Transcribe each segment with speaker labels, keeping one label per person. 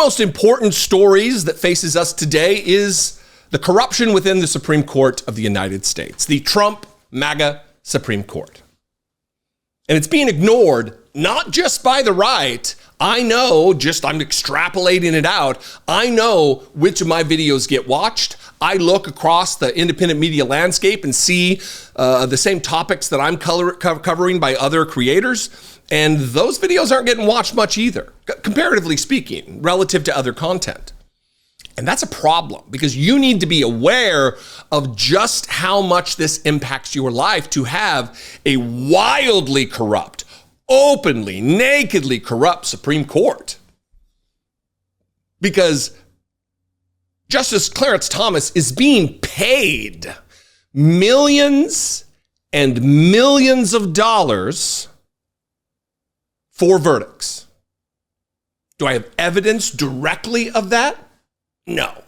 Speaker 1: most important stories that faces us today is the corruption within the Supreme Court of the United States, the Trump MAGA Supreme Court. And it's being ignored, not just by the right. I know, I'm extrapolating it out. I know which of my videos get watched. I look across the independent media landscape and see the same topics that I'm covering by other creators. And those videos aren't getting watched much either, comparatively speaking, relative to other content. And that's a problem because you need to be aware of just how much this impacts your life to have a wildly corrupt, openly, nakedly corrupt Supreme Court. Because Justice Clarence Thomas is being paid millions and millions of dollars for verdicts. Do I have evidence directly of that? No.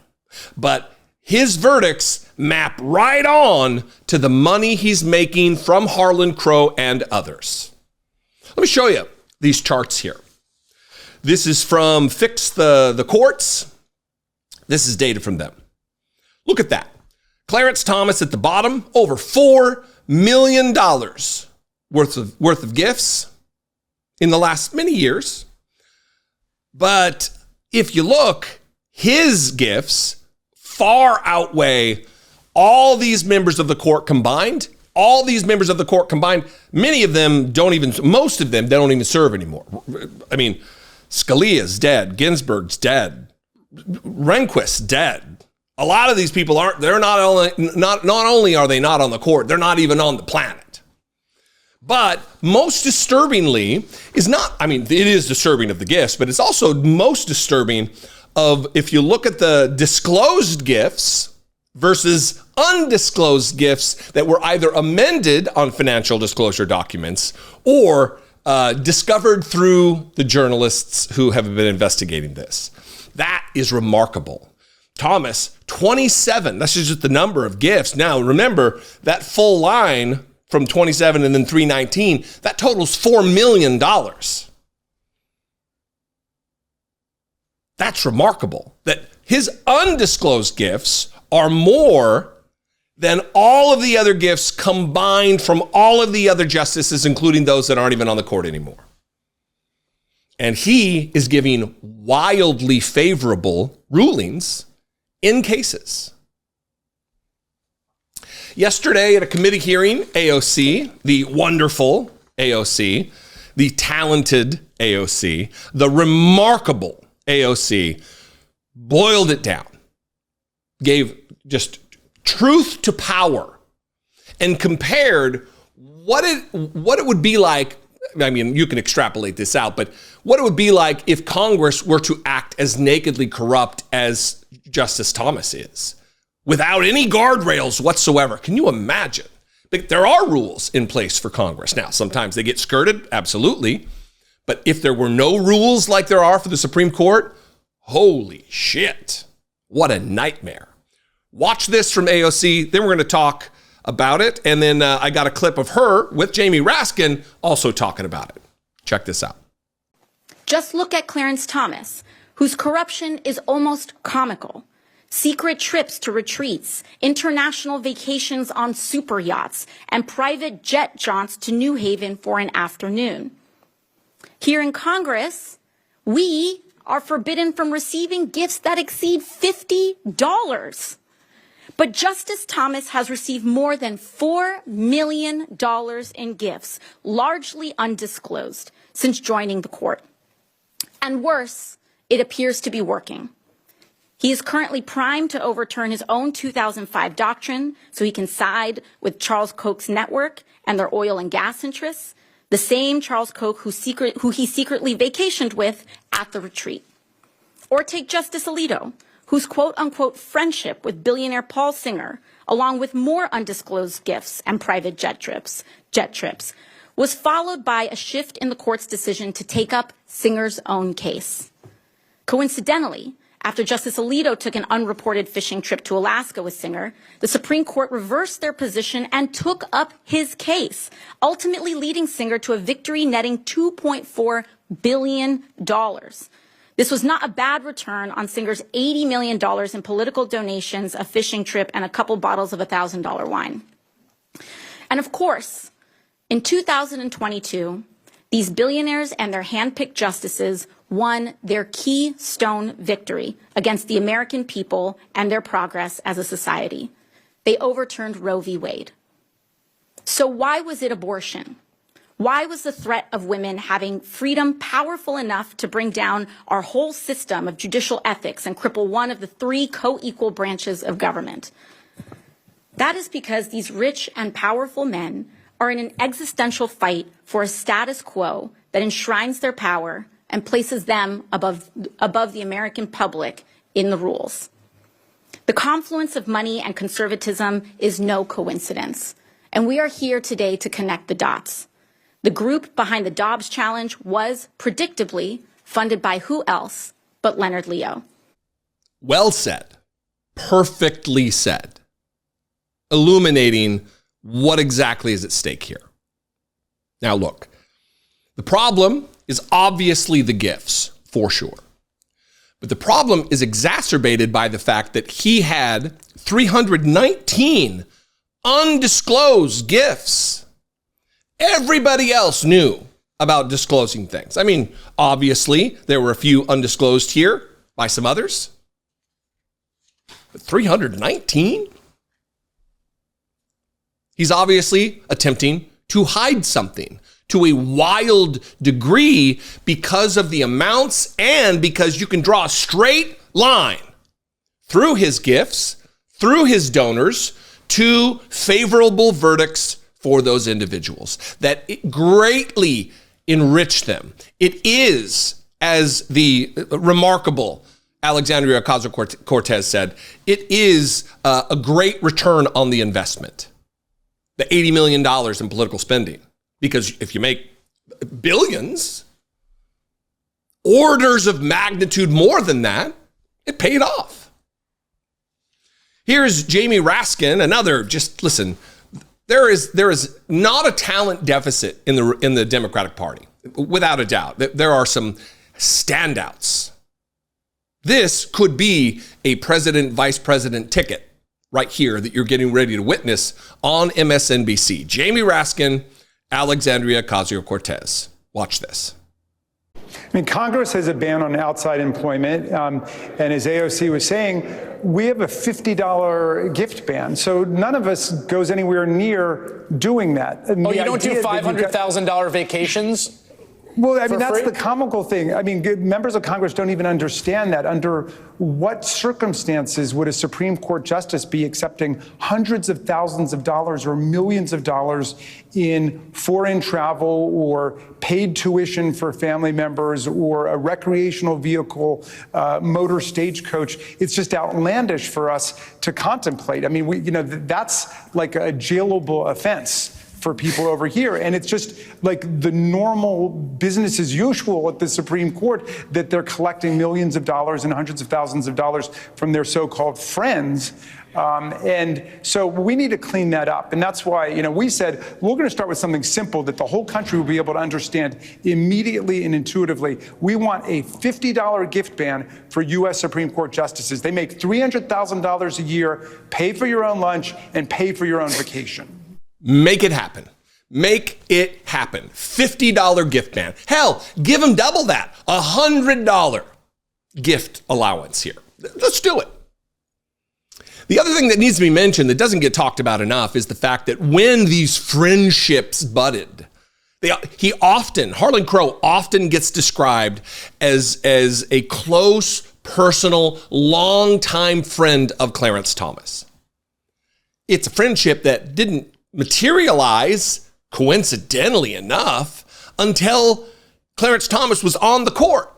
Speaker 1: But his verdicts map right on to the money he's making from Harlan Crow and others. Let me show you these charts here. This is from Fix the Courts. This is data from them. Look at that. Clarence Thomas at the bottom, over $4 million worth of gifts in the last many years. But if you look, his gifts far outweigh all these members of the court combined. All these members of the court combined, most of them don't even serve anymore. I mean, Scalia's dead, Ginsburg's dead, Rehnquist's dead. A lot of these people not only are they not on the court, they're not even on the planet. But most disturbingly it is disturbing of the gifts, but it's also most disturbing of if you look at the disclosed gifts versus undisclosed gifts that were either amended on financial disclosure documents or discovered through the journalists who have been investigating this. That is remarkable. Thomas, 27, that's just the number of gifts. Now, remember, that full line from 27 and then 319, that totals $4 million. That's remarkable, that his undisclosed gifts are more than all of the other gifts combined from all of the other justices, including those that aren't even on the court anymore. And he is giving wildly favorable rulings in cases. Yesterday at a committee hearing, AOC, the wonderful AOC, the talented AOC, the remarkable AOC, boiled it down, gave just truth to power, and compared what it would be like. I mean, you can extrapolate this out, but what it would be like if Congress were to act as nakedly corrupt as Justice Thomas is, without any guardrails whatsoever. Can you imagine? But there are rules in place for Congress. Now, sometimes they get skirted, absolutely. But if there were no rules like there are for the Supreme Court, holy shit, what a nightmare. Watch this from AOC, then we're going to talk about it. And then I got a clip of her with Jamie Raskin also talking about it. Check this out.
Speaker 2: Just look at Clarence Thomas, whose corruption is almost comical. Secret trips to retreats, international vacations on super yachts, and private jet jaunts to New Haven for an afternoon. Here in Congress, we are forbidden from receiving gifts that exceed $50. But Justice Thomas has received more than $4 million in gifts, largely undisclosed, since joining the court. And worse, it appears to be working. He is currently primed to overturn his own 2005 doctrine so he can side with Charles Koch's network and their oil and gas interests, the same Charles Koch who he secretly vacationed with at the retreat. Or take Justice Alito, whose quote-unquote friendship with billionaire Paul Singer, along with more undisclosed gifts and private jet trips, was followed by a shift in the court's decision to take up Singer's own case. Coincidentally, after Justice Alito took an unreported fishing trip to Alaska with Singer, the Supreme Court reversed their position and took up his case, ultimately leading Singer to a victory netting $2.4 billion. This was not a bad return on Singer's $80 million in political donations, a fishing trip, and a couple bottles of $1,000 wine. And of course, in 2022, these billionaires and their hand-picked justices won their keystone victory against the American people and their progress as a society. They overturned Roe v. Wade. So why was it abortion? Why was the threat of women having freedom powerful enough to bring down our whole system of judicial ethics and cripple one of the three co-equal branches of government? That is because these rich and powerful men are in an existential fight for a status quo that enshrines their power and places them above the American public in the rules. The confluence of money and conservatism is no coincidence, and we are here today to connect the dots. The group behind the Dobbs Challenge was, predictably, funded by who else but Leonard Leo.
Speaker 1: Well said. Perfectly said. Illuminating what exactly is at stake here. Now look, the problem is obviously the gifts, for sure. But the problem is exacerbated by the fact that he had 319 undisclosed gifts. Everybody else knew about disclosing things. I mean, obviously, there were a few undisclosed here by some others. But 319? He's obviously attempting to hide something to a wild degree because of the amounts and because you can draw a straight line through his gifts, through his donors, to favorable verdicts for those individuals that it greatly enrich them. It is, as the remarkable Alexandria Ocasio-Cortez said, it is a great return on the investment. The $80 million in political spending. Because if you make billions, orders of magnitude more than that, it paid off. Here's Jamie Raskin, another, just listen, there is not a talent deficit in the Democratic Party, without a doubt. There are some standouts. This could be a president, vice president ticket right here that you're getting ready to witness on MSNBC. Jamie Raskin, Alexandria Ocasio-Cortez. Watch this.
Speaker 3: I mean, Congress has a ban on outside employment. And as AOC was saying, we have a $50 gift ban. So none of us goes anywhere near doing that.
Speaker 4: Oh, you don't do $500,000 vacations?
Speaker 3: Well, I mean, that's the comical thing. I mean, members of Congress don't even understand that. Under what circumstances would a Supreme Court justice be accepting hundreds of thousands of dollars or millions of dollars in foreign travel or paid tuition for family members or a recreational vehicle, motor stagecoach? It's just outlandish for us to contemplate. I mean, that's like a jailable offense for people over here. And it's just like the normal business as usual at the Supreme Court that they're collecting millions of dollars and hundreds of thousands of dollars from their so-called friends. And so we need to clean that up. And that's why, we said we're going to start with something simple that the whole country will be able to understand immediately and intuitively. We want a $50 gift ban for U.S. Supreme Court justices. They make $300,000 a year, pay for your own lunch, and pay for your own vacation.
Speaker 1: Make it happen. Make it happen. $50 gift ban. Hell, give them double that. $100 gift allowance here. Let's do it. The other thing that needs to be mentioned that doesn't get talked about enough is the fact that when these friendships budded, Harlan Crow often gets described as a close, personal, longtime friend of Clarence Thomas. It's a friendship that didn't materialize, coincidentally enough, until Clarence Thomas was on the court.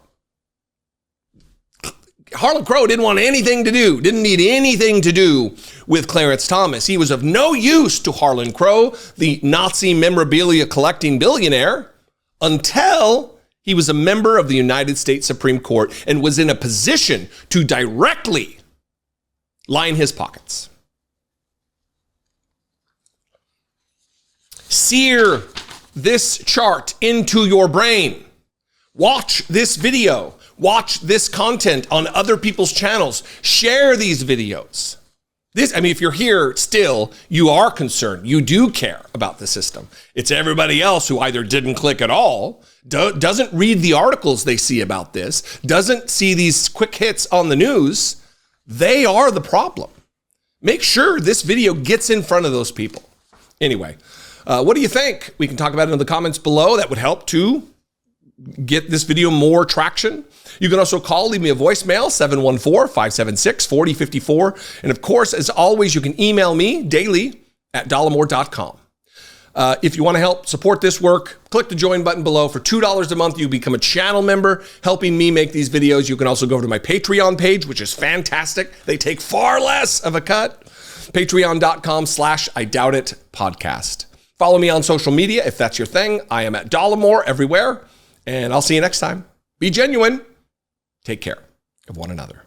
Speaker 1: Harlan Crow didn't need anything to do with Clarence Thomas. He was of no use to Harlan Crow, the Nazi memorabilia collecting billionaire, until he was a member of the United States Supreme Court and was in a position to directly line his pockets. Sear this chart into your brain. Watch this video Watch this content on other people's channels. Share these videos. If you're here still, you are concerned. You do care about the system. It's everybody else who either didn't click at all, doesn't read the articles they see about this, doesn't see these quick hits on the news. They are the problem. Make sure this video gets in front of those people. Anyway, what do you think? We can talk about it in the comments below. That would help to get this video more traction. You can also leave me a voicemail, 714-576-4054. And of course, as always, you can email me daily at dollemore.com. If you want to help support this work, click the join button below. For $2 a month, you become a channel member, helping me make these videos. You can also go over to my Patreon page, which is fantastic. They take far less of a cut. Patreon.com/IDoubtIt podcast. Follow me on social media if that's your thing. I am at Dollemore everywhere. And I'll see you next time. Be genuine. Take care of one another.